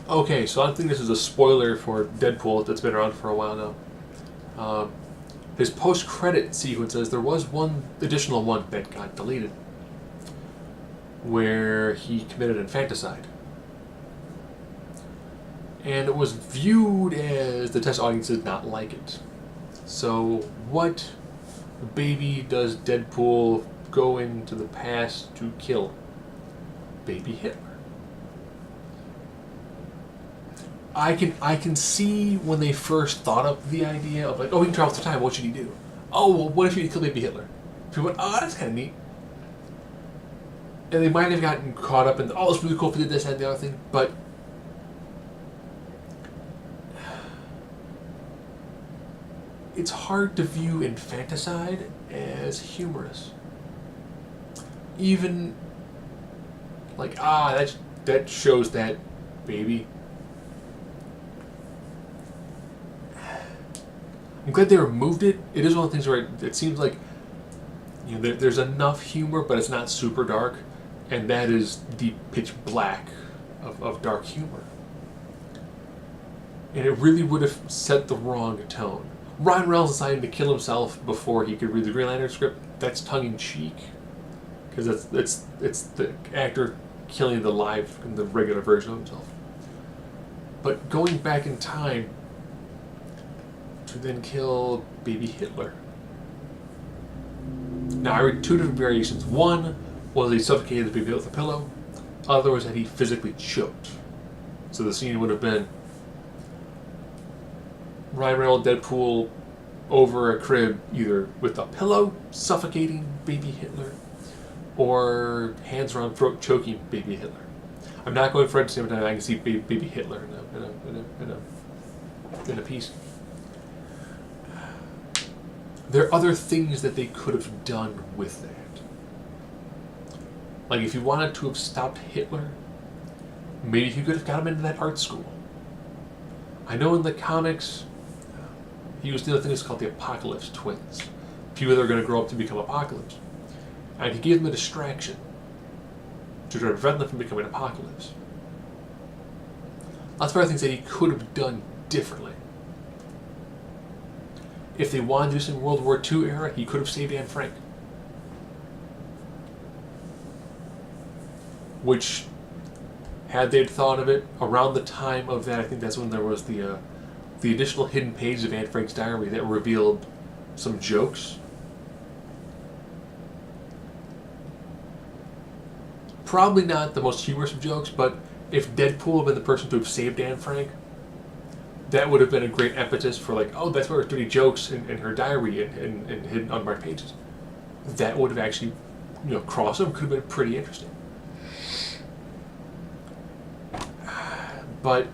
Okay, so I don't think this is a spoiler for Deadpool that's been around for a while now. His post-credit sequence says there was one additional one that got deleted, where he committed infanticide. And it was viewed as the test audience did not like it. So, what baby does Deadpool go into the past to kill? Baby Hitler. I can see when they first thought up the idea of like, oh, he can travel through time. What should he do? Oh, well, what if he killed Baby Hitler? People went, oh, that's kind of neat. And they might have gotten caught up in, oh, it's really cool if he did this and the other thing. But it's hard to view infanticide as humorous. Even like, that shows that baby. I'm glad they removed it. It is one of the things where it seems like there's enough humor, but it's not super dark, and that is the pitch black of dark humor. And it really would have set the wrong tone. Ryan Reynolds deciding to kill himself before he could read the Green Lantern script, that's tongue in cheek, because it's the actor killing the regular version of himself. But going back in time to then kill Baby Hitler. Now, I read two different variations. One was he suffocated the baby with a pillow. Other was that he physically choked. So the scene would have been Ryan Reynolds, Deadpool, over a crib, either with a pillow suffocating Baby Hitler, or hands around throat choking Baby Hitler. I'm not going for it at the same time. I can see Baby Hitler in a piece. There are other things that they could have done with that. Like if you wanted to have stopped Hitler, maybe you could have got him into that art school. I know in the comics, he was doing a thing that's called the Apocalypse Twins. People that are going to grow up to become Apocalypse. And he gave them a distraction to try to prevent them from becoming Apocalypse. Lots of other things that he could have done differently. If they wanted to do this in World War II era, he could have saved Anne Frank. Which, had they thought of it around the time of that, I think that's when there was the additional hidden page of Anne Frank's diary that revealed some jokes. Probably not the most humorous of jokes, but if Deadpool had been the person to have saved Anne Frank, that would have been a great impetus for like, oh, that's where there's dirty jokes in her diary and hidden unmarked pages. That would have actually, crossed them. Could have been pretty interesting. But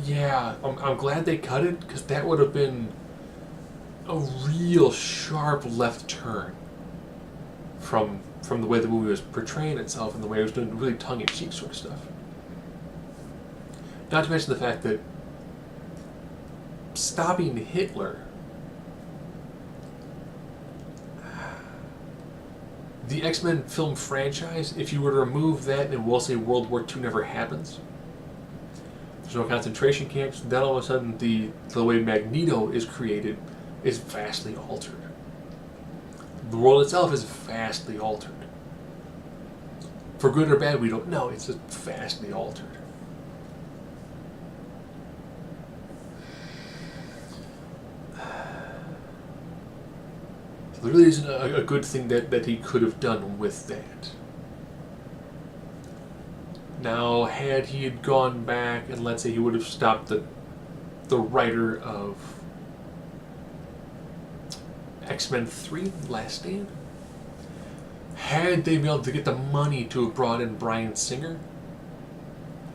yeah, I'm glad they cut it, because that would have been a real sharp left turn from the way the movie was portraying itself and the way it was doing really tongue-in-cheek sort of stuff. Not to mention the fact that stopping Hitler, the X-Men film franchise, if you were to remove that and we'll say World War II never happens, there's no concentration camps, then all of a sudden the way Magneto is created is vastly altered. The world itself is vastly altered. For good or bad, we don't know. It's just vastly altered. So there really isn't a good thing that he could have done with that. Now, had he had gone back and let's say he would have stopped the writer of X-Men 3, Last Stand, had they been able to get the money to have brought in Bryan Singer,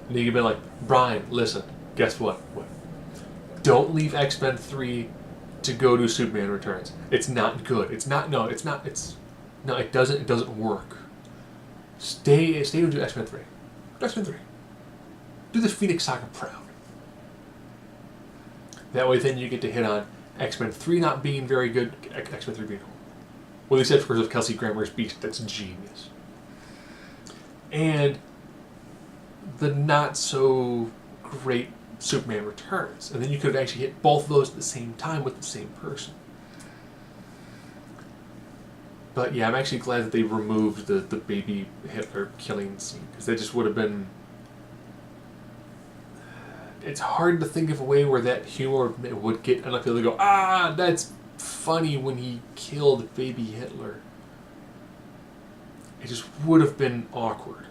and he could have been like, Bryan, listen, guess what? Don't leave X-Men 3 to go to Superman Returns. It's not good. It doesn't work. Stay and do X-Men 3. X-Men 3. Do the Phoenix Saga proud. That way then you get to hit on X-Men 3 not being very good, X-Men 3 being horrible. Well, except for of Kelsey Grammer's Beast, that's genius. And the not so great Superman Returns. And then you could have actually hit both of those at the same time with the same person. But yeah, I'm actually glad that they removed the baby Hitler killing scene, because that just would have been... It's hard to think of a way where that humor would get enough people to go, ah, that's funny when he killed baby Hitler. It just would have been awkward.